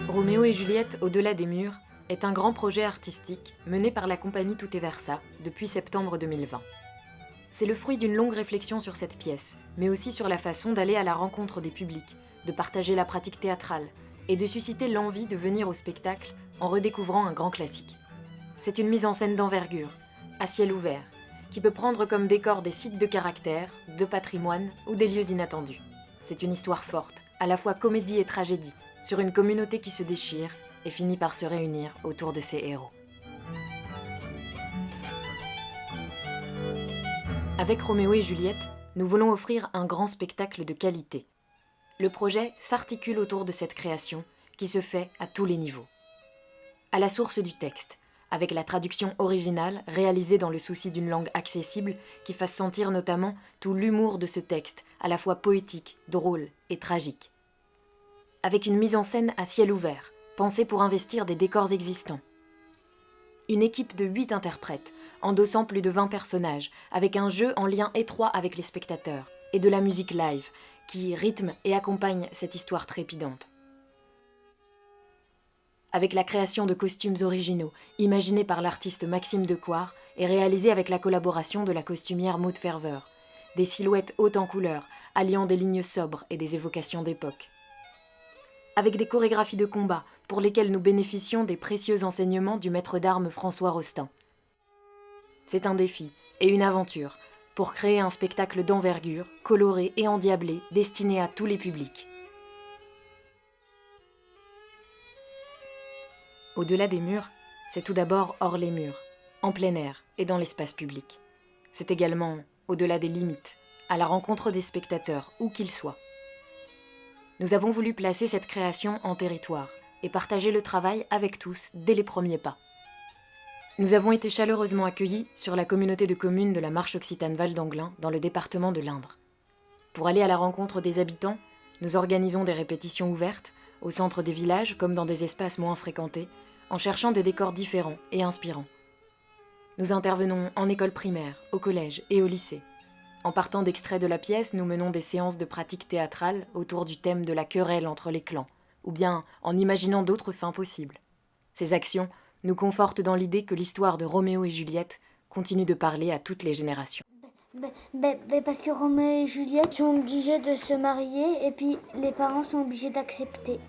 Roméo et Juliette, au-delà des murs, est un grand projet artistique mené par la compagnie Tutti-Versa depuis septembre 2020. C'est le fruit d'une longue réflexion sur cette pièce, mais aussi sur la façon d'aller à la rencontre des publics, de partager la pratique théâtrale et de susciter l'envie de venir au spectacle en redécouvrant un grand classique. C'est une mise en scène d'envergure, à ciel ouvert, qui peut prendre comme décor des sites de caractère, de patrimoine ou des lieux inattendus. C'est une histoire forte, à la fois comédie et tragédie, sur une communauté qui se déchire et finit par se réunir autour de ses héros. Avec Roméo et Juliette, nous voulons offrir un grand spectacle de qualité. Le projet s'articule autour de cette création qui se fait à tous les niveaux. À la source du texte, avec la traduction originale réalisée dans le souci d'une langue accessible qui fasse sentir notamment tout l'humour de ce texte, à la fois poétique, drôle et tragique. Avec une mise en scène à ciel ouvert, pensée pour investir des décors existants. Une équipe de 8 interprètes, endossant plus de 20 personnages, avec un jeu en lien étroit avec les spectateurs, et de la musique live, qui rythme et accompagne cette histoire trépidante. Avec la création de costumes originaux, imaginés par l'artiste Maxime Decoire et réalisés avec la collaboration de la costumière Maud Ferveur, des silhouettes hautes en couleurs, alliant des lignes sobres et des évocations d'époque. Avec des chorégraphies de combat, pour lesquelles nous bénéficions des précieux enseignements du maître d'armes François Rostin. C'est un défi et une aventure pour créer un spectacle d'envergure, coloré et endiablé, destiné à tous les publics. Au-delà des murs, c'est tout d'abord hors les murs, en plein air et dans l'espace public. C'est également au-delà des limites, à la rencontre des spectateurs, où qu'ils soient. Nous avons voulu placer cette création en territoire et partager le travail avec tous dès les premiers pas. Nous avons été chaleureusement accueillis sur la communauté de communes de la Marche Occitane Val d'Anglin dans le département de l'Indre. Pour aller à la rencontre des habitants, nous organisons des répétitions ouvertes, au centre des villages comme dans des espaces moins fréquentés, en cherchant des décors différents et inspirants. Nous intervenons en école primaire, au collège et au lycée. En partant d'extraits de la pièce, nous menons des séances de pratique théâtrale autour du thème de la querelle entre les clans, ou bien en imaginant d'autres fins possibles. Ces actions nous confortent dans l'idée que l'histoire de Roméo et Juliette continue de parler à toutes les générations. Parce que Roméo et Juliette sont obligés de se marier et puis les parents sont obligés d'accepter.